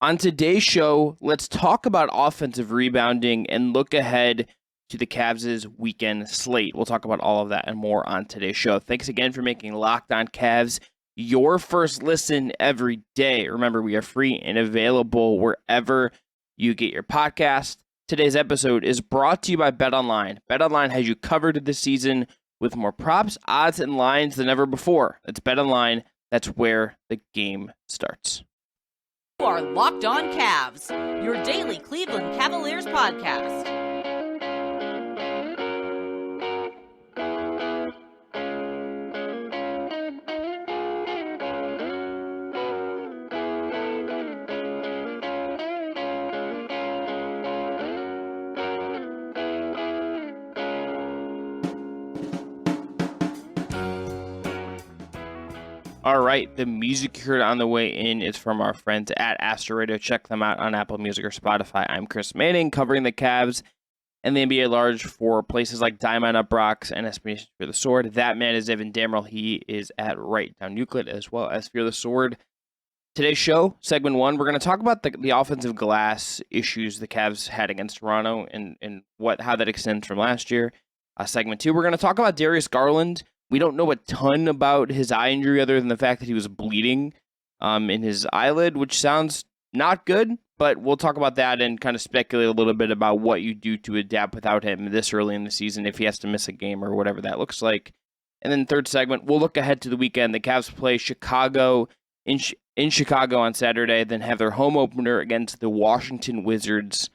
On today's show, let's talk about offensive rebounding and look ahead to the Cavs' weekend slate. We'll talk about all of that and more on today's show. Thanks again for making Locked On Cavs your first listen every day. Remember, we are free and available wherever you get your podcast. Today's episode is brought to you by BetOnline. BetOnline has you covered this season with more props, odds, and lines than ever before. That's BetOnline. That's where the game starts. You are Locked On Cavs, your daily Cleveland Cavaliers podcast. All right, the music you heard on the way in is from our friends at Astro Radio. Check them out on Apple Music or Spotify. I'm Chris Manning, covering the Cavs and the NBA at large for places like Diamond UPROXX and Estimation Fear the Sword. That man is Evan Dammarell. He is at Down Euclid as well as Fear the Sword. Today's show, segment 1, we're going to talk about the offensive glass issues the Cavs had against Toronto and how that extends from last year. Segment 2, we're going to talk about Darius Garland. We don't know a ton about his eye injury other than the fact that he was bleeding in his eyelid, which sounds not good, but we'll talk about that and kind of speculate a little bit about what you do to adapt without him this early in the season if he has to miss a game or whatever that looks like. And then third segment, we'll look ahead to the weekend. The Cavs play Chicago in Chicago on Saturday, then have their home opener against the Washington Wizards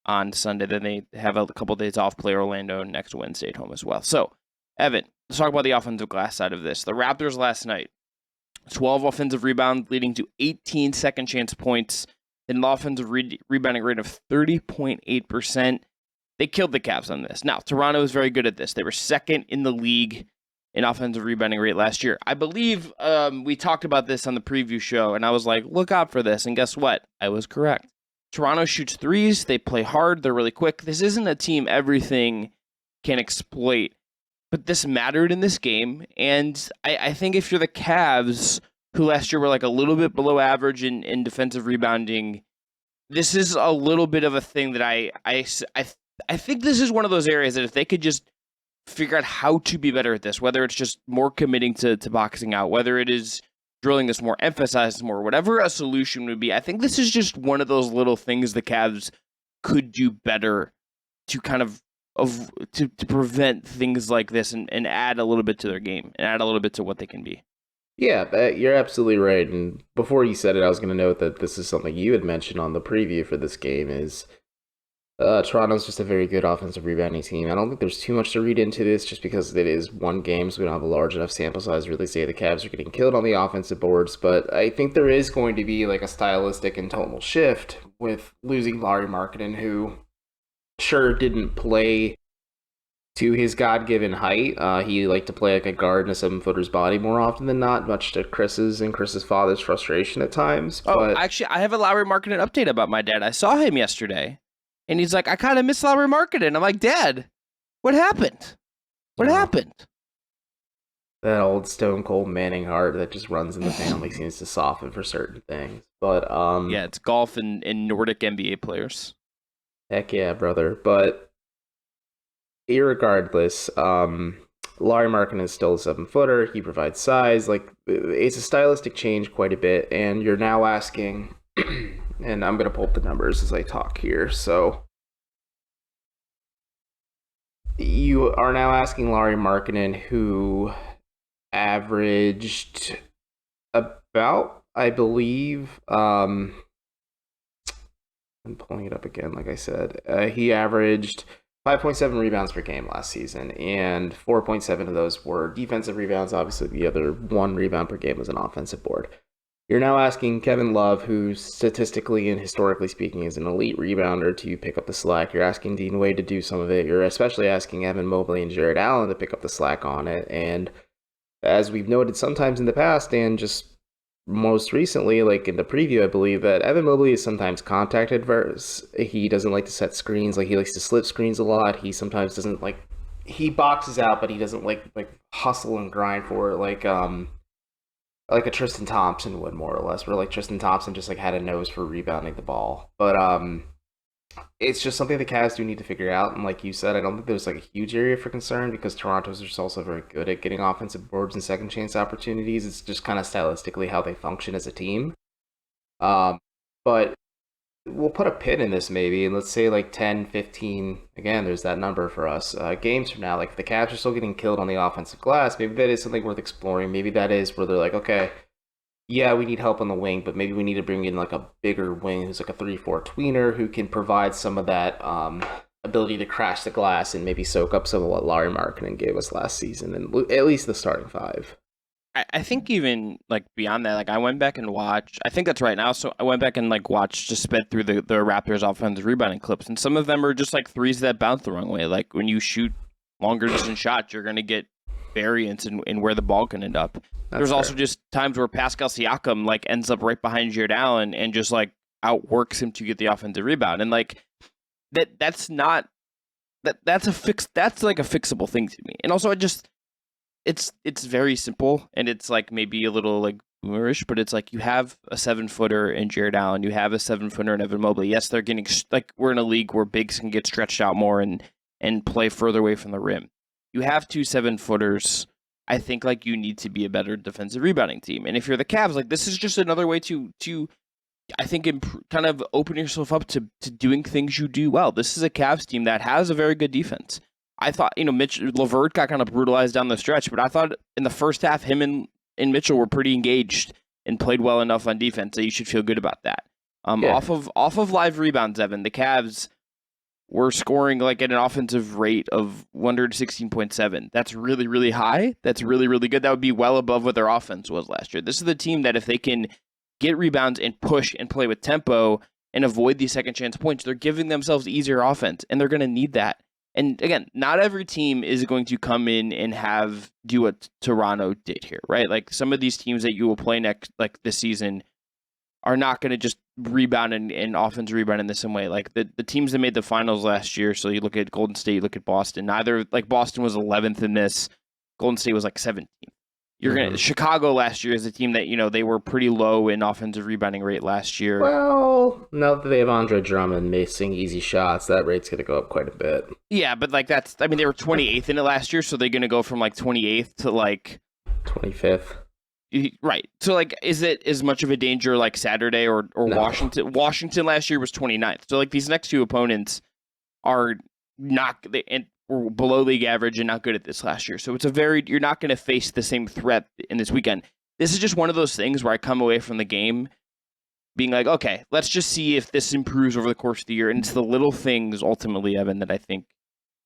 on Sunday. Then they have a couple days off, play Orlando next Wednesday at home as well. So, Evan, let's talk about the offensive glass side of this. The Raptors last night, 12 offensive rebounds leading to 18 second chance points, and an offensive rebounding rate of 30.8%. They killed the Cavs on this. Now, Toronto is very good at this. They were second in the league in offensive rebounding rate last year. I believe we talked about this on the preview show, and I was like, look out for this. And guess what? I was correct. Toronto shoots threes. They play hard. They're really quick. This isn't a team everything can exploit. But this mattered in this game, and I think if you're the Cavs, who last year were like a little bit below average in defensive rebounding, this is a little bit of a thing that I think this is one of those areas that if they could just figure out how to be better at this, whether it's just more committing to boxing out, whether it is drilling this more, emphasize this more, whatever a solution would be, I think this is just one of those little things the Cavs could do better to kind of to prevent things like this and add a little bit to their game and add a little bit to what they can be. Yeah, you're absolutely right. And before you said it, I was going to note that this is something you had mentioned on the preview for this game is Toronto's just a very good offensive rebounding team. I don't think there's too much to read into this just because it is one game, so we don't have a large enough sample size to really say the Cavs are getting killed on the offensive boards. But I think there is going to be like a stylistic and tonal shift with losing Lauri Markkanen, who sure didn't play to his God-given height. He liked to play like a guard in a 7-footer's body more often than not, much to Chris's father's frustration at times. But actually, I have a Lauri Markkanen update about my dad. I saw him yesterday, and he's like, I kind of miss Lauri Markkanen. I'm like, Dad, what happened? What happened? That old Stone Cold Manning heart that just runs in the family seems to soften for certain things. But yeah, it's golf and Nordic NBA players. Heck yeah, brother. But irregardless, Lauri Markkanen is still a 7-footer. He provides size. Like, it's a stylistic change quite a bit. And you're now asking, and I'm going to pull up the numbers as I talk here. So you are now asking Lauri Markkanen, who averaged about, I believe, I'm pulling it up again, like I said. He averaged 5.7 rebounds per game last season, and 4.7 of those were defensive rebounds. Obviously, the other 1 rebound per game was an offensive board. You're now asking Kevin Love, who statistically and historically speaking is an elite rebounder, to pick up the slack. You're asking Dean Wade to do some of it. You're especially asking Evan Mobley and Jarrett Allen to pick up the slack on it. And as we've noted sometimes in the past, and just most recently, like in the preview, I believe that Evan Mobley is sometimes contact adverse. He doesn't like to set screens. Like, he likes to slip screens a lot. He sometimes doesn't like, he boxes out, but he doesn't like hustle and grind for it. Like like a Tristan Thompson would, more or less, where like Tristan Thompson just like had a nose for rebounding the ball. But it's just something the Cavs do need to figure out. And like you said, I don't think there's like a huge area for concern because Toronto's just also very good at getting offensive boards and second chance opportunities. It's just kind of stylistically how they function as a team. But we'll put a pin in this maybe, and let's say like 10, 15, again, there's that number for us, games from now. Like if the Cavs are still getting killed on the offensive glass, maybe that is something worth exploring. Maybe that is where they're like, okay, yeah, we need help on the wing, but maybe we need to bring in like a bigger wing who's like a 3-4 tweener who can provide some of that ability to crash the glass and maybe soak up some of what Larry Markkinen gave us last season, and at least the starting five. I think even like beyond that, like I went back and watched, I think that's right now. So I went back and like watched, just sped through the Raptors offensive rebounding clips, and some of them are just like threes that bounce the wrong way. Like when you shoot longer distance shots, you're going to get variance in where the ball can end up. There's also just times where Pascal Siakam like ends up right behind Jared Allen and just like outworks him to get the offensive rebound. And like that's like a fixable thing to me. And also it's very simple, and it's like maybe a little like boomerish, but it's like you have a 7-footer in Jared Allen, you have a 7-footer in Evan Mobley. Yes, they're getting like, we're in a league where bigs can get stretched out more and play further away from the rim. You have 2 7-footers. I think like you need to be a better defensive rebounding team. And if you're the Cavs, like this is just another way to I think kind of open yourself up to doing things you do well. This is a Cavs team that has a very good defense. I thought, LeVert got kind of brutalized down the stretch, but I thought in the first half, him and Mitchell were pretty engaged and played well enough on defense that you should feel good about that. Off of live rebounds, Evan, the Cavs were scoring like at an offensive rate of 116.7. That's really, really high. That's really, really good. That would be well above what their offense was last year. This is the team that if they can get rebounds and push and play with tempo and avoid these second chance points, they're giving themselves easier offense, and they're going to need that. And again, not every team is going to come in and do what Toronto did here, right? Like some of these teams that you will play next, like this season, are not going to just rebound and offense rebound in the same way. Like the teams that made the finals last year, so you look at Golden State, you look at Boston, like Boston was 11th in this, Golden State was like 17th. Chicago last year is a team that, they were pretty low in offensive rebounding rate last year. Well, now that they have Andre Drummond missing easy shots, that rate's going to go up quite a bit. Yeah, but like they were 28th in it last year, so they're going to go from like 28th to like 25th. Right. So, like, is it as much of a danger like Saturday or no. Washington? Washington last year was 29th. So, like, these next two opponents are were below league average and not good at this last year. So, you're not going to face the same threat in this weekend. This is just one of those things where I come away from the game being like, okay, let's just see if this improves over the course of the year. And it's the little things, ultimately, Evan, that I think,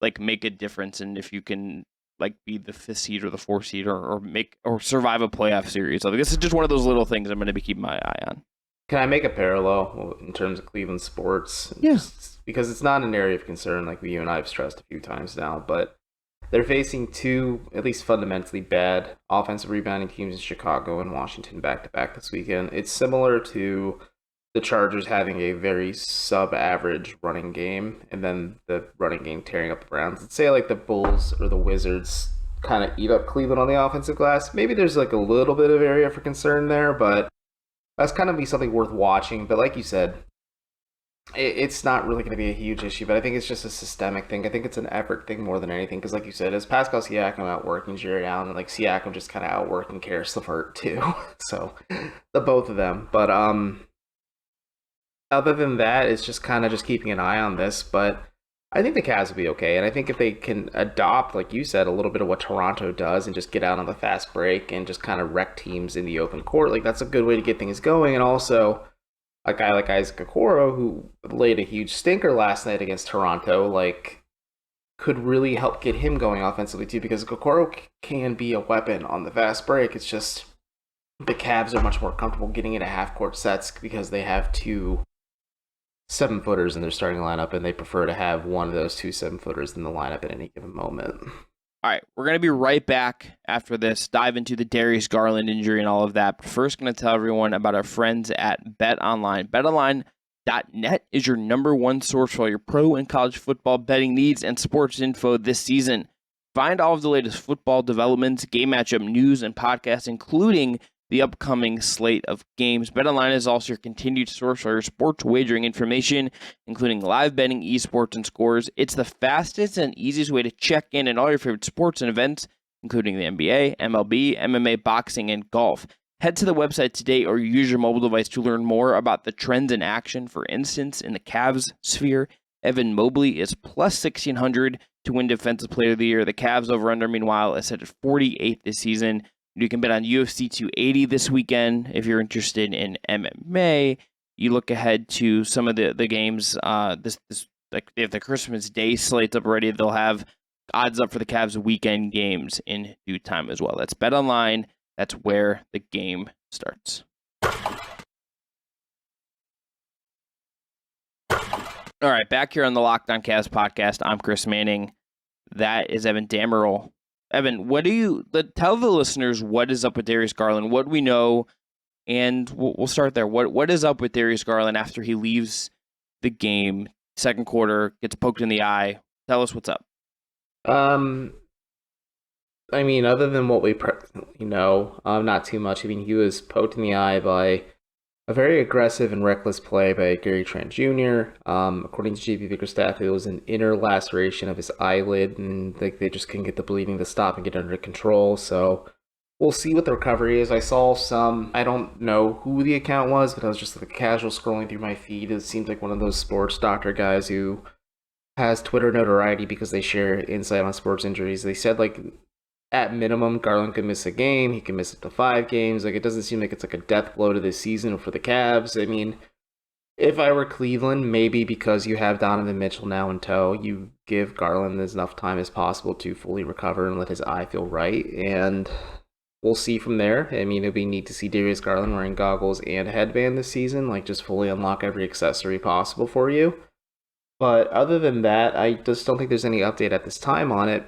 like, make a difference. And if you can, like, be the 5th seed or the 4th seed or survive a playoff series. Like, this is just one of those little things I'm going to be keeping my eye on. Can I make a parallel in terms of Cleveland sports? Yeah. Because it's not an area of concern like you and I have stressed a few times now, but they're facing 2, at least fundamentally bad offensive rebounding teams in Chicago and Washington back-to-back this weekend. It's similar to the Chargers having a very sub-average running game, and then the running game tearing up the Browns. Let's say like the Bulls or the Wizards kind of eat up Cleveland on the offensive glass. Maybe there's like a little bit of area for concern there, but that's kind of be something worth watching. But like you said, it's not really going to be a huge issue, but I think it's just a systemic thing. I think it's an effort thing more than anything, because like you said, it's Pascal Siakam outworking Jared Allen, and like Siakam just kind of outworking Karis LeVert too. So the both of them. But other than that, it's just kind of just keeping an eye on this. But I think the Cavs will be okay. And I think if they can adopt, like you said, a little bit of what Toronto does and just get out on the fast break and just kind of wreck teams in the open court, like that's a good way to get things going. And also a guy like Isaac Okoro, who laid a huge stinker last night against Toronto, like could really help get him going offensively too, because Okoro can be a weapon on the fast break. It's just the Cavs are much more comfortable getting into half-court sets because they have 2 7-footers in their starting lineup, and they prefer to have one of those 2 7-footers in the lineup at any given moment. All right, we're going to be right back after this, dive into the Darius Garland injury and all of that. But first, going to tell everyone about our friends at BetOnline. BetOnline.net is your #1 source for all your pro and college football betting needs and sports info this season. Find all of the latest football developments, game matchup news, and podcasts, including the the upcoming slate of games. BetOnline is also your continued source for your sports wagering information, including live betting, esports, and scores. It's the fastest and easiest way to check in on all your favorite sports and events, including the NBA, MLB, MMA, boxing, and golf. Head to the website today or use your mobile device to learn more about the trends in action. For instance, in the Cavs sphere, Evan Mobley is plus 1,600 to win Defensive Player of the Year. The Cavs over-under, meanwhile, is set at 48 this season. You can bet on UFC 280 this weekend if you're interested in MMA. You look ahead to some of the games. This like they have the Christmas Day slates up already. They'll have odds up for the Cavs weekend games in due time as well. That's BetOnline. That's where the game starts. All right, back here on the Locked On Cavs podcast, I'm Chris Manning. That is Evan Dammarell. Evan, tell the listeners what is up with Darius Garland, what we know, and we'll start there. What is up with Darius Garland after he leaves the game, second quarter, gets poked in the eye? Tell us what's up. I mean, other than what we know, not too much. I mean, he was poked in the eye by a very aggressive and reckless play by Gary Trent Jr. According to JP Bickerstaff, it was an inner laceration of his eyelid, and they just couldn't get the bleeding to stop and get under control. So we'll see what the recovery is. I saw I don't know who the account was, but I was just like casual scrolling through my feed. It seems like one of those sports doctor guys who has Twitter notoriety because they share insight on sports injuries. They said, like, at minimum, Garland could miss a game. He can miss up to 5 games. Like, it doesn't seem like it's like a death blow to this season for the Cavs. I mean, if I were Cleveland, maybe because you have Donovan Mitchell now in tow, you give Garland as enough time as possible to fully recover and let his eye feel right. And we'll see from there. I mean, it'd be neat to see Darius Garland wearing goggles and a headband this season. Like, just fully unlock every accessory possible for you. But other than that, I just don't think there's any update at this time on it,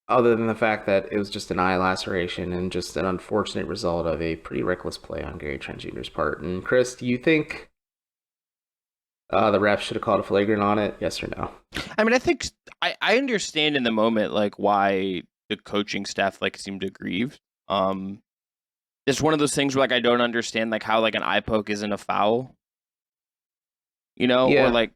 other than the fact that it was just an eye laceration and just an unfortunate result of a pretty reckless play on Gary Trent Jr.'s part. And Chris, do you think the refs should have called a flagrant on it? Yes or no? I mean, I think I understand in the moment, like, why the coaching staff, like, seemed aggrieved. It's one of those things where, like, I don't understand, like, how, like, an eye poke isn't a foul. You know, Yeah. or like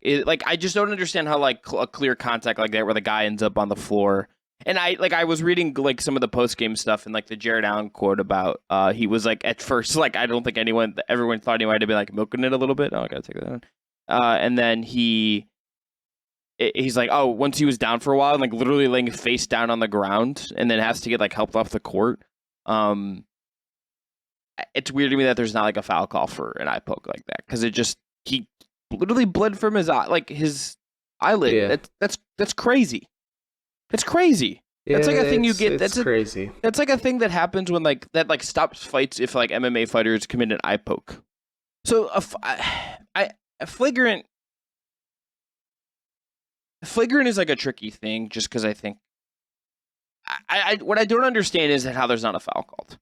I just don't understand how, like, a clear contact like that where the guy ends up on the floor. And I was reading, like, some of the post game stuff and, like, the Jared Allen quote about he was, like, at first, like, I don't think everyone thought he might have been, like, milking it a little bit. Oh, I gotta take that down. And then he's like, oh, once he was down for a while, and, like, literally laying face down on the ground, and then has to get, like, helped off the court. It's weird to me that there's not, like, a foul call for an eye poke like that, because he literally bled from his eye, like, his eyelid. Yeah. That's crazy. That's crazy. Yeah, that's like a thing you get. That's crazy. That's like a thing that happens when, like, that, like, stops fights if, like, MMA fighters commit an eye poke. So a flagrant is, like, a tricky thing, just because I think what I don't understand is how there's not a foul called.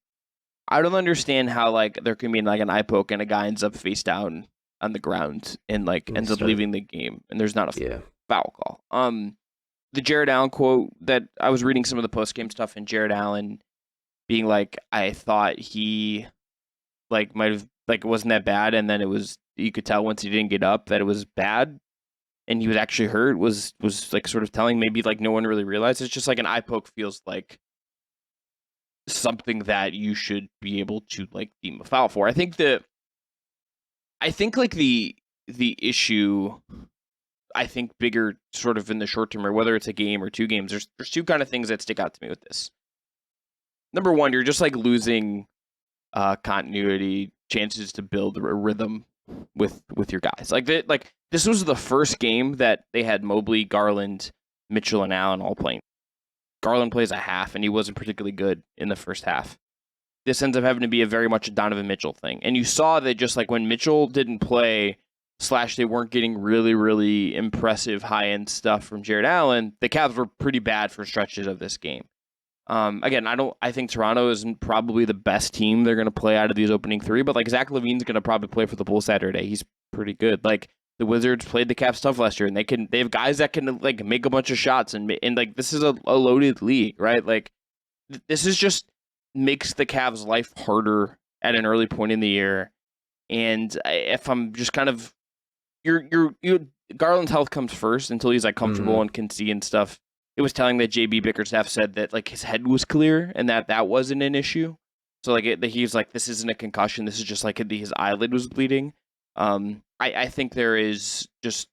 I don't understand how, like, there can be, like, an eye poke and a guy ends up face down on the ground and, like, ends up leaving the game, and there's not a foul call. The Jared Allen quote that I was reading some of the post game stuff, and Jared Allen being like, I thought he, like, might have, like, it wasn't that bad, and then you could tell once he didn't get up that it was bad, and he was actually hurt, was like, sort of telling, maybe, like, no one really realized. It's just like an eye poke feels like something that you should be able to, like, deem a foul for. I think like the issue, I think, bigger sort of in the short term, or whether it's a game or 2 games, there's 2 kind of things that stick out to me with this. Number one, you're just, like, losing continuity, chances to build a rhythm with your guys. Like this was the first game that they had Mobley, Garland, Mitchell, and Allen all playing. Garland plays a half, and he wasn't particularly good in the first half. This ends up having to be a very much a Donovan Mitchell thing. And you saw that just, like, when Mitchell didn't play, / they weren't getting really, really impressive high-end stuff from Jared Allen, the Cavs were pretty bad for stretches of this game. Again, I think Toronto is probably the best team they're going to play out of these opening 3, but, like, Zach LaVine's going to probably play for the Bulls Saturday. He's pretty good. Like, the Wizards played the Cavs tough last year, and they have guys that can, like, make a bunch of shots, and like, this is a loaded league, right? Like, this is just, makes the Cavs' life harder at an early point in the year. And if I'm just kind of, Garland's health comes first until he's like comfortable and can see and stuff. It was telling that JB Bickerstaff said that like his head was clear and that wasn't an issue. So like he's like, this isn't a concussion. This is just like his eyelid was bleeding. I think there is just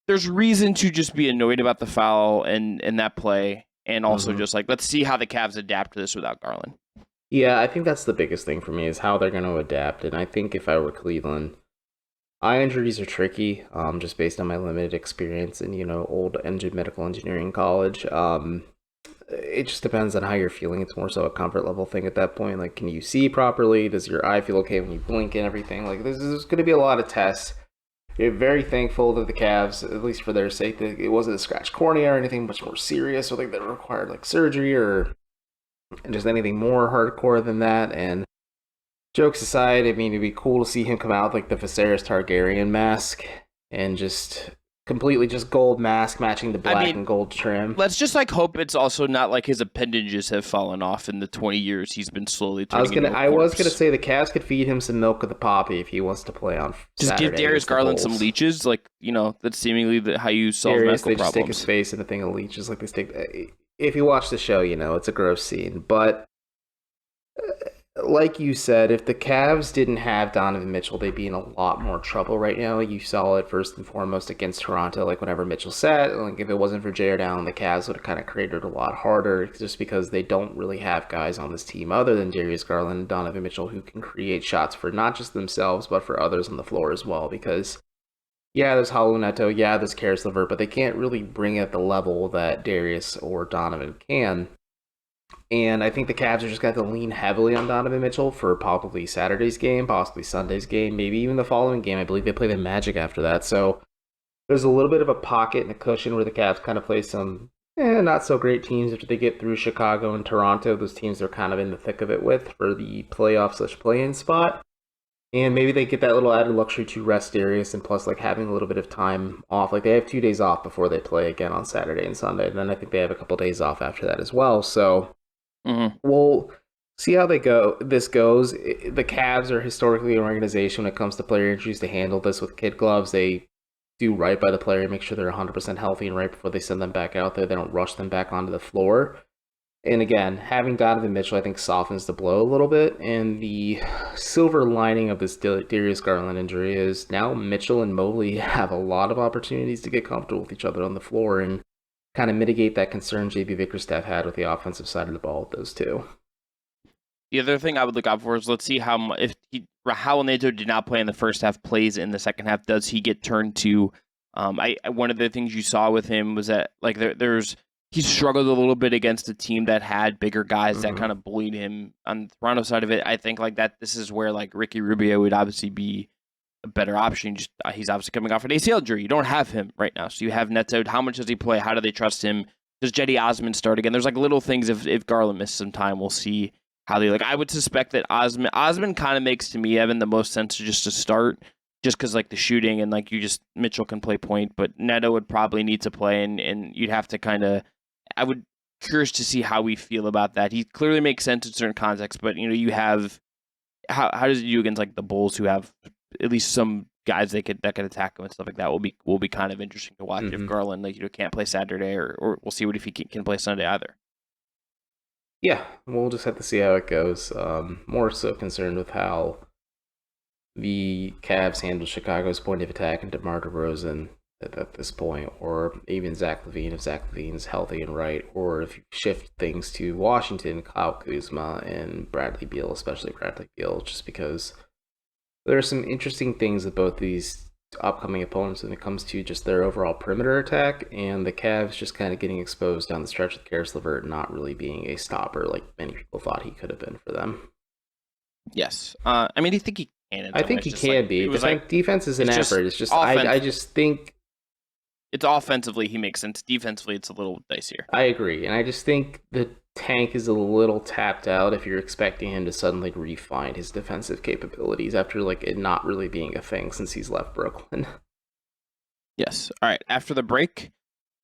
there's reason to just be annoyed about the foul and that play, and also just like let's see how the Cavs adapt to this without Garland. Yeah, I think that's the biggest thing for me is how they're going to adapt. And I think if I were Cleveland, eye injuries are tricky, just based on my limited experience in, old medical engineering college. It just depends on how you're feeling. It's more so a comfort level thing at that point. Like, can you see properly? Does your eye feel okay when you blink and everything? Like, there's going to be a lot of tests. You're very thankful that the Cavs, at least for their sake, that it wasn't a scratched cornea or anything much more serious, or like that required like surgery or just anything more hardcore than that. And jokes aside, I mean, it'd be cool to see him come out with like the Viserys Targaryen mask and just completely just gold mask matching the black and gold trim. Let's just like hope it's also not like his appendages have fallen off in the 20 years he's been slowly turning I was gonna say the Cavs could feed him some milk of the poppy if he wants to play on just Saturday. Give Darius Garland some leeches, like that's seemingly how you solve Darius, medical problems. They just stick his face in a thing of leeches, like they stick. If you watch the show, it's a gross scene, but like you said, if the Cavs didn't have Donovan Mitchell, they'd be in a lot more trouble right now. You saw it first and foremost against Toronto, like whenever Mitchell sat, like if it wasn't for Jared Allen, the Cavs would have kind of created a lot harder just because they don't really have guys on this team other than Darius Garland and Donovan Mitchell who can create shots for not just themselves, but for others on the floor as well. Because, yeah, there's Halu Neto, yeah, there's Karis LeVert, but they can't really bring it at the level that Darius or Donovan can. And I think the Cavs are just going to have to lean heavily on Donovan Mitchell for probably Saturday's game, possibly Sunday's game, maybe even the following game. I believe they play the Magic after that. So there's a little bit of a pocket and a cushion where the Cavs kind of play some not so great teams after they get through Chicago and Toronto. Those teams they're kind of in the thick of it with for the playoff/play-in spot. And maybe they get that little added luxury to rest Darius and plus like having a little bit of time off. Like they have 2 days off before they play again on Saturday and Sunday. And then I think they have a couple days off after that as well. So we'll see how this goes. The Cavs are historically an organization when it comes to player injuries to handle this with kid gloves. They do right by the player, make sure they're 100% healthy and right before they send them back out there. They don't rush them back onto the floor. And again, having Donovan Mitchell, I think, softens the blow a little bit. And the silver lining of this Darius Garland injury is now Mitchell and Mobley have a lot of opportunities to get comfortable with each other on the floor and kind of mitigate that concern JB Bickerstaff had with the offensive side of the ball with those two. The other thing I would look out for is let's see how Raul Neto did not play in the first half, plays in the second half. Does he get turned to? One of the things you saw with him was that like he struggled a little bit against a team that had bigger guys that kind of bullied him. On the Toronto side of it, I think like that this is where like Ricky Rubio would obviously be a better option. Just he's obviously coming off an ACL injury. You don't have him right now, so you have Neto. How much does he play? How do they trust him? Does Jetty Osman start again? There's like little things. If Garland misses some time, we'll see how they like. I would suspect that Osman kind of makes to me, Evan, the most sense just to start, just because like the shooting and like Mitchell can play point, but Neto would probably need to play, and you'd have to kind of. I would curious to see how we feel about that. He clearly makes sense in certain contexts, but you have how does it do against like the Bulls who have at least some guys that could attack him and stuff like that will be kind of interesting to watch if Garland can't play Saturday or we'll see if he can play Sunday either. Yeah, we'll just have to see how it goes. More so concerned with how the Cavs handle Chicago's point of attack and DeMar DeRozan at this point, or even Zach LaVine if Zach LaVine's healthy and right, or if you shift things to Washington, Kyle Kuzma and Bradley Beal, especially Bradley Beal, just because there are some interesting things with both these upcoming opponents when it comes to just their overall perimeter attack, and the Cavs just kind of getting exposed down the stretch with Karis LeVert not really being a stopper like many people thought he could have been for them. Yes. I mean, I think he can. I think he can be. Defense is an effort. It's just, I just think... It's offensively, he makes sense. Defensively, it's a little dicier. I agree, and I just think the tank is a little tapped out if you're expecting him to suddenly refine his defensive capabilities after like it not really being a thing since he's left Brooklyn. Yes. All right. After the break,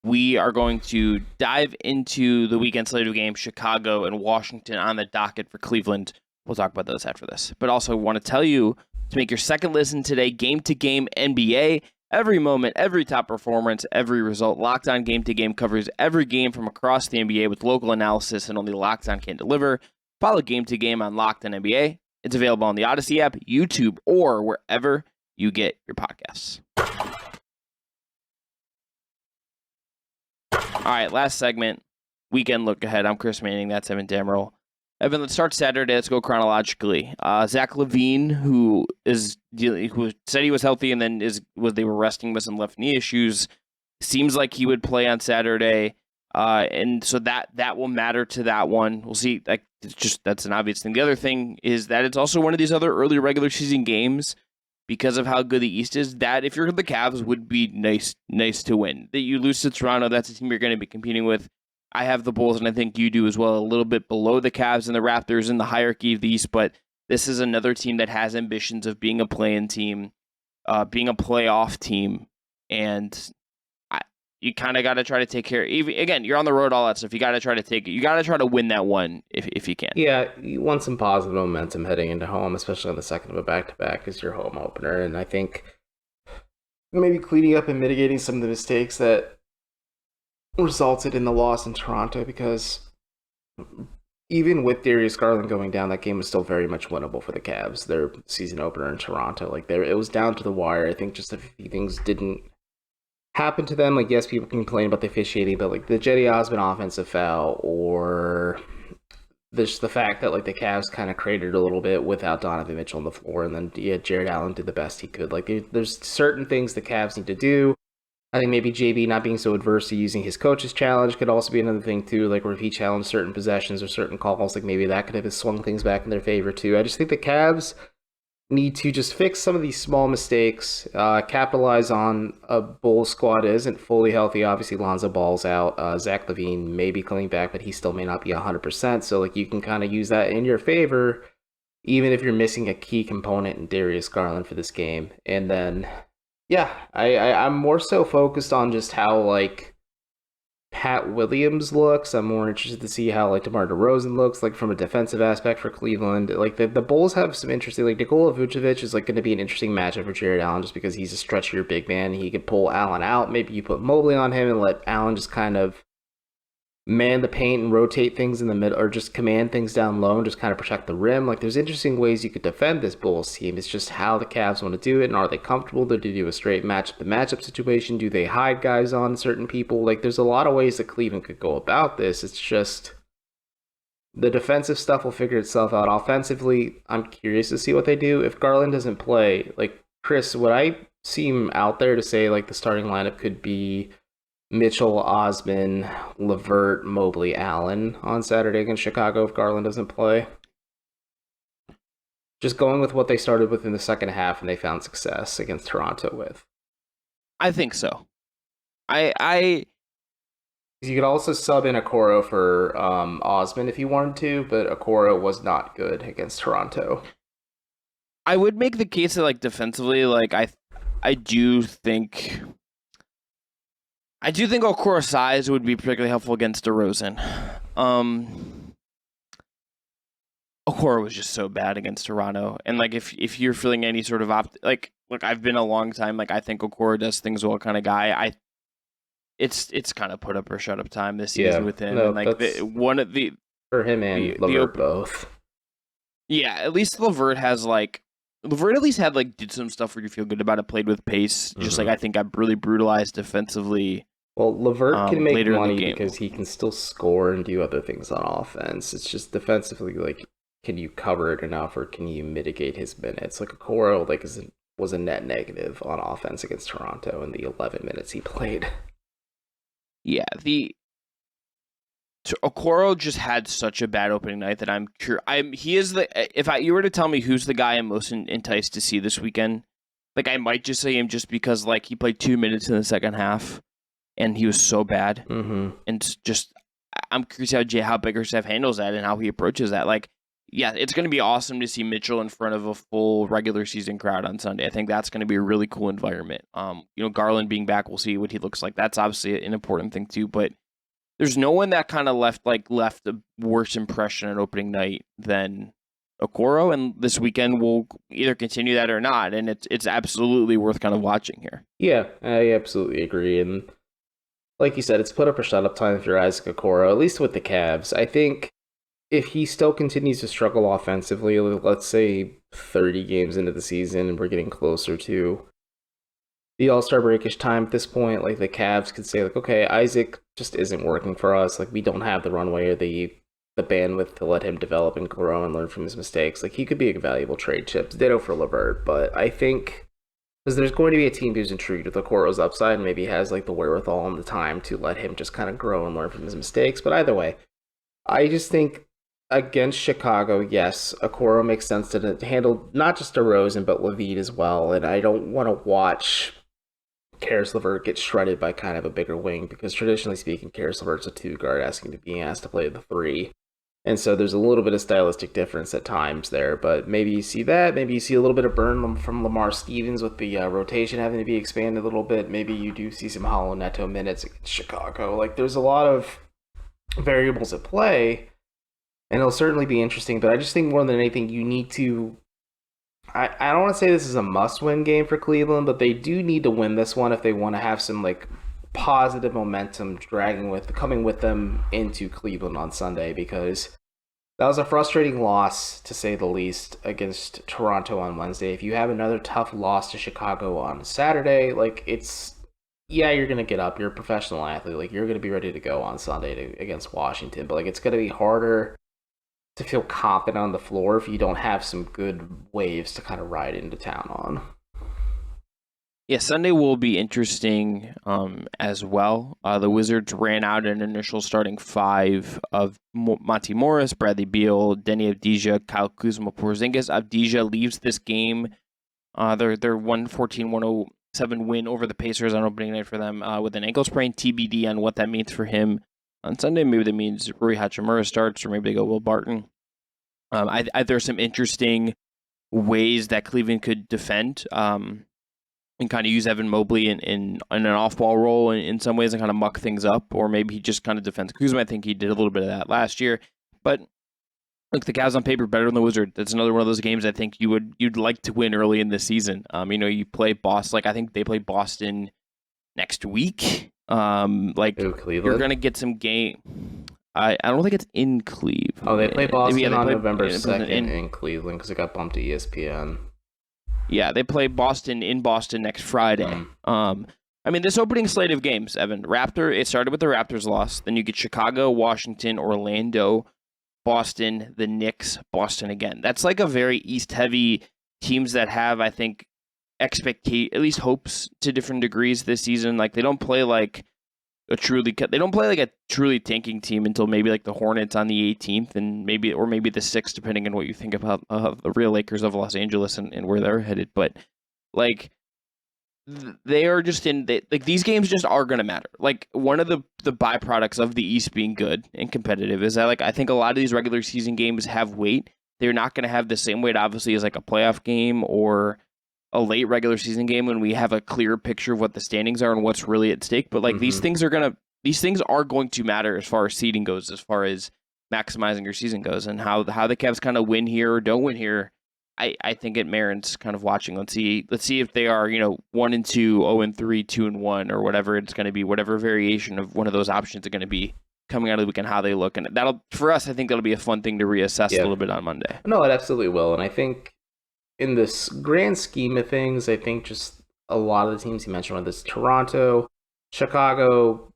we are going to dive into the weekend slate of games, Chicago and Washington on the docket for Cleveland. We'll talk about those after this. But also want to tell you to make your second listen today, Game to Game NBA. Every moment, every top performance, every result. Locked On Game to Game covers every game from across the NBA with local analysis and only Locked On can deliver. Follow Game to Game on Locked On NBA. It's available on the Odyssey app, YouTube, or wherever you get your podcasts. All right, last segment, weekend look ahead. I'm Chris Manning. That's Evan Dammarell. Evan, let's start Saturday. Let's go chronologically. Zach LaVine, who said he was healthy and then they were resting with some left knee issues, seems like he would play on Saturday, and so that will matter to that one. We'll see. Like, that's an obvious thing. The other thing is that it's also one of these other early regular season games because of how good the East is. That if you're the Cavs, would be nice to win. That you lose to Toronto, that's a team you're going to be competing with. I have the Bulls, and I think you do as well, a little bit below the Cavs and the Raptors in the hierarchy of the East, but this is another team that has ambitions of being a play-in team, being a playoff team, and you kind of got to try to take care. Again, you're on the road, all that stuff. You got to try to take it. You got to try to win that one if you can. Yeah, you want some positive momentum heading into home, especially on the second of a back-to-back as your home opener, and I think maybe cleaning up and mitigating some of the mistakes that resulted in the loss in Toronto, because even with Darius Garland going down, that game was still very much winnable for the Cavs. Their season opener in Toronto, it was down to the wire. I think just a few things didn't happen to them. Like, yes, people can complain about the officiating, but like the Jetty Osmond offensive foul, or just the fact that like the Cavs kind of cratered a little bit without Donovan Mitchell on the floor, and then Jared Allen did the best he could. Like, there's certain things the Cavs need to do. I think maybe JB not being so adverse to using his coach's challenge could also be another thing too, like where if he challenged certain possessions or certain calls, like maybe that could have swung things back in their favor too. I just think the Cavs need to just fix some of these small mistakes, capitalize on a Bulls squad that isn't fully healthy. Obviously, Lonzo Ball's out. Zach LaVine may be coming back, but he still may not be 100%. So like you can kind of use that in your favor, even if you're missing a key component in Darius Garland for this game. And then yeah, I'm more so focused on just how, like, Pat Williams looks. I'm more interested to see how, like, DeMar DeRozan looks, like, from a defensive aspect for Cleveland. Like, the Bulls have some interesting, like, Nikola Vucevic is, like, going to be an interesting matchup for Jared Allen just because he's a stretchier big man. He could pull Allen out. Maybe you put Mobley on him and let Allen just kind of man the paint and rotate things in the middle, or just command things down low and just kind of protect the rim. Like, there's interesting ways you could defend this Bulls team. It's just how the Cavs want to do it, and are they comfortable to do a straight matchup situation? Do they hide guys on certain people? Like, there's a lot of ways that Cleveland could go about this. It's just the defensive stuff will figure itself out. Offensively, I'm curious to see what they do. If Garland doesn't play, like, Chris, would I seem out there to say, like, the starting lineup could be Mitchell, Osman, LeVert, Mobley, Allen on Saturday against Chicago if Garland doesn't play? Just going with what they started with in the second half and they found success against Toronto with. I think so. You could also sub in Okoro for Osman if you wanted to, but Okoro was not good against Toronto. I would make the case that, like, defensively, like, I do think Okoro's size would be particularly helpful against DeRozan. Okoro was just so bad against Toronto, and like if you're feeling any sort of look, I've been a long time, like, I think Okoro does things well kind of guy. It's kind of put up or shut up time this season with him, and like for him and LeVert both. Yeah, at least LeVert at least had, like, did some stuff where you feel good about it, played with pace. Just like I think got really brutalized defensively. Well, LeVert can make money because he can still score and do other things on offense. It's just defensively, like, can you cover it enough, or can you mitigate his minutes? Like, Okoro, like, was a net negative on offense against Toronto in the 11 minutes he played. Yeah, Okoro just had such a bad opening night that I'm curious. If you were to tell me who's the guy I'm most enticed to see this weekend, like, I might just say him just because, like, he played 2 minutes in the second half and he was so bad. Mm-hmm. And just, I'm curious how Bickerstaff handles that and how he approaches that. Like, yeah, it's going to be awesome to see Mitchell in front of a full regular season crowd on Sunday. I think that's going to be a really cool environment. Garland being back, we'll see what he looks like. That's obviously an important thing too, but there's no one that kind of left a worse impression on opening night than Okoro, and this weekend will either continue that or not, and it's absolutely worth kind of watching here. Yeah, I absolutely agree, and like you said, it's put up or shut up time if you're Isaac Okoro, at least with the Cavs. I think if he still continues to struggle offensively, let's say 30 games into the season, and we're getting closer to the All-Star breakish time at this point, like the Cavs could say, like, okay, Isaac just isn't working for us. Like, we don't have the runway or the bandwidth to let him develop and grow and learn from his mistakes. Like, he could be a valuable trade chip. Ditto for LeVert, but I think because there's going to be a team who's intrigued with Okoro's upside and maybe has like the wherewithal and the time to let him just kind of grow and learn from his mistakes. But either way, I just think against Chicago, yes, Okoro makes sense to handle not just DeRozan, but LaVine as well. And I don't want to watch Caris LeVert get shredded by kind of a bigger wing, because traditionally speaking, Caris LeVert's a 2-guard being asked to play the 3. And so there's a little bit of stylistic difference at times there, but maybe you see that. Maybe you see a little bit of burn from Lamar Stevens with the rotation having to be expanded a little bit. Maybe you do see some Hollow Neto minutes against Chicago. Like, there's a lot of variables at play, and it'll certainly be interesting. But I just think more than anything, you need to... I don't want to say this is a must-win game for Cleveland, but they do need to win this one if they want to have some, like, positive momentum coming with them into Cleveland on Sunday, because that was a frustrating loss, to say the least, against Toronto on Wednesday. If you have another tough loss to Chicago on Saturday, like, you're going to get up. You're a professional athlete. Like, you're going to be ready to go on Sunday against Washington. But, like, it's going to be harder to feel confident on the floor if you don't have some good waves to kind of ride into town on. Yeah, Sunday will be interesting as well. The Wizards ran out an initial starting 5 of Monty Morris, Bradley Beal, Denny Avdija, Kyle Kuzma, Porzingis. Avdija leaves this game. Their 114-107 win over the Pacers on opening night for them with an ankle sprain. TBD on what that means for him on Sunday. Maybe that means Rui Hachimura starts, or maybe they go Will Barton. There's some interesting ways that Cleveland could defend. And kind of use Evan Mobley in an off-ball role in some ways and kind of muck things up, or maybe he just kind of defends Kuzma. I think he did a little bit of that last year. But look, the Cavs on paper better than the Wizards. That's another one of those games I think you'd like to win early in the season. You play Boston. Like, I think they play Boston next week. You're gonna get some game. I don't think it's in Cleveland. Oh, they play Boston on November 2nd in Cleveland because it got bumped to ESPN. Yeah, they play Boston in Boston next Friday. This opening slate of games, Evan, it started with the Raptors loss. Then you get Chicago, Washington, Orlando, Boston, the Knicks, Boston again. That's like a very East-heavy teams that have, I think, at least hopes to different degrees this season. Like, they don't play like a truly tanking team until maybe like the Hornets on the 18th and maybe the 6th, depending on what you think about the real Lakers of Los Angeles and where they're headed. But like, they are just these games just are going to matter. Like, one of the byproducts of the East being good and competitive is that, like, I think a lot of these regular season games have weight. They're not going to have the same weight, obviously, as like a playoff game or a late regular season game when we have a clear picture of what the standings are and what's really at stake. But like, these things are going to matter as far as seeding goes, as far as maximizing your season goes, and how the Cavs kind of win here or don't win here. I think it merits kind of watching. Let's see if they are 1-2, 0-3, 2-1, or whatever it's going to be, whatever variation of one of those options are going to be coming out of the weekend, how they look, and for us, I think that'll be a fun thing to reassess a little bit on Monday. No, it absolutely will, and I think in this grand scheme of things, I think just a lot of the teams you mentioned, whether it's Toronto, Chicago,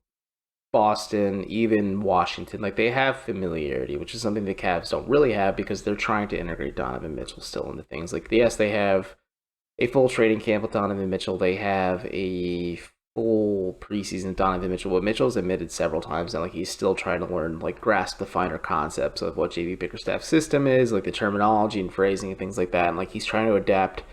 Boston, even Washington, like, they have familiarity, which is something the Cavs don't really have because they're trying to integrate Donovan Mitchell still into things. Like, yes, they have a full trading camp with Donovan Mitchell. They have a full preseason Donovan Mitchell, but Mitchell's admitted several times now, like, he's still trying to learn, like, grasp the finer concepts of what JV Bickerstaff's system is, like the terminology and phrasing and things like that, and like, he's trying to adapt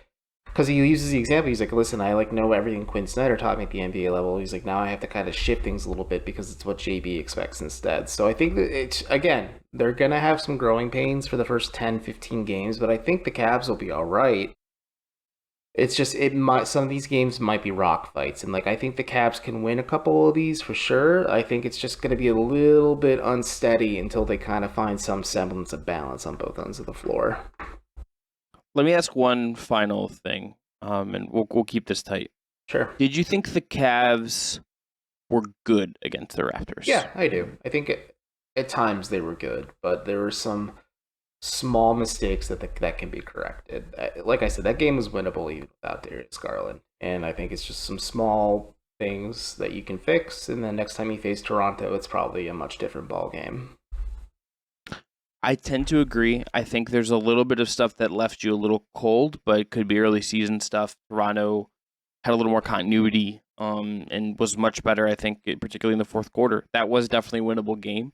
because he uses the example. He's like, listen, I know everything Quinn Snyder taught me at the NBA level. He's like, now I have to kind of shift things a little bit because it's what JB expects instead. So I think that again, they're going to have some growing pains for the first 10, 15 games, but I think the Cavs will be all right. It's just some of these games might be rock fights, and I think the Cavs can win a couple of these for sure. I think it's just going to be a little bit unsteady until they kind of find some semblance of balance on both ends of the floor. Let me ask one final thing, and we'll keep this tight. Sure. Did you think the Cavs were good against the Raptors? Yeah, I do. I think at times they were good, but there were some small mistakes that can be corrected. Like I said, that game was winnable even without Darius Garland, and I think it's just some small things that you can fix, and then next time you face Toronto, it's probably a much different ball game. I tend to agree. I think there's a little bit of stuff that left you a little cold, but it could be early season stuff. Toronto had a little more continuity and was much better, I think, particularly in the fourth quarter. That was definitely a winnable game.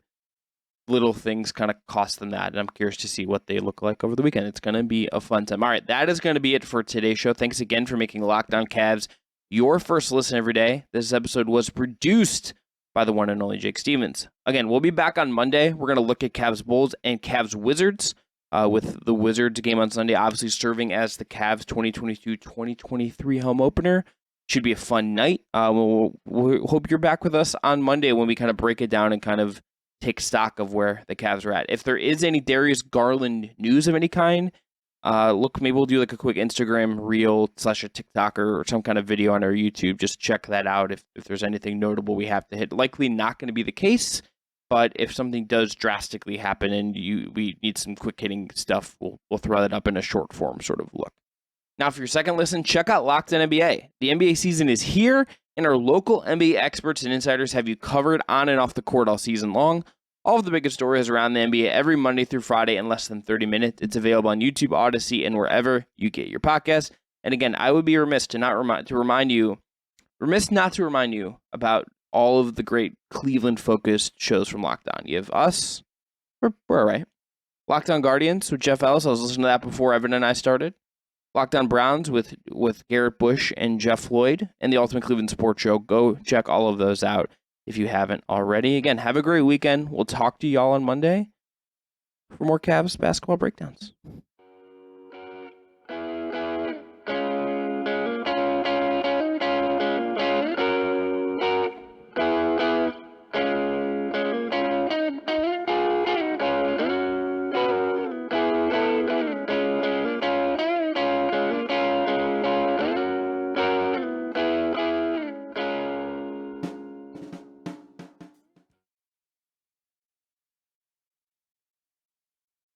Little things kind of cost them that, and I'm curious to see what they look like over the weekend. It's going to be a fun time. All right, that is going to be it for today's show. Thanks again for making Locked On Cavs your first listen every day. This episode was produced by the one and only Jake Stevens. Again, we'll be back on Monday. We're going to look at Cavs Bulls and Cavs Wizards, with the Wizards game on Sunday obviously serving as the Cavs 2022-2023 home opener. Should be a fun night. We'll hope you're back with us on Monday when we kind of break it down and kind of take stock of where the Cavs are at. If there is any Darius Garland news of any kind, maybe we'll do a quick Instagram reel / a TikTok or some kind of video on our YouTube. Just check that out if there's anything notable we have to hit. Likely not going to be the case, but if something does drastically happen and we need some quick hitting stuff, we'll throw that up in a short form sort of look. Now, for your second listen, check out Locked On NBA. The NBA season is here, and our local NBA experts and insiders have you covered on and off the court all season long. All of the biggest stories around the NBA every Monday through Friday in less than 30 minutes. It's available on YouTube, Odyssey, and wherever you get your podcasts. And again, I would be remiss not to remind you about all of the great Cleveland-focused shows from Locked On. You have us. We're all right. Locked On Guardians with Jeff Ellis. I was listening to that before Evan and I started. Locked On Browns with Garrett Bush and Jeff Lloyd, and the Ultimate Cleveland Sports Show. Go check all of those out if you haven't already. Again, have a great weekend. We'll talk to y'all on Monday for more Cavs basketball breakdowns.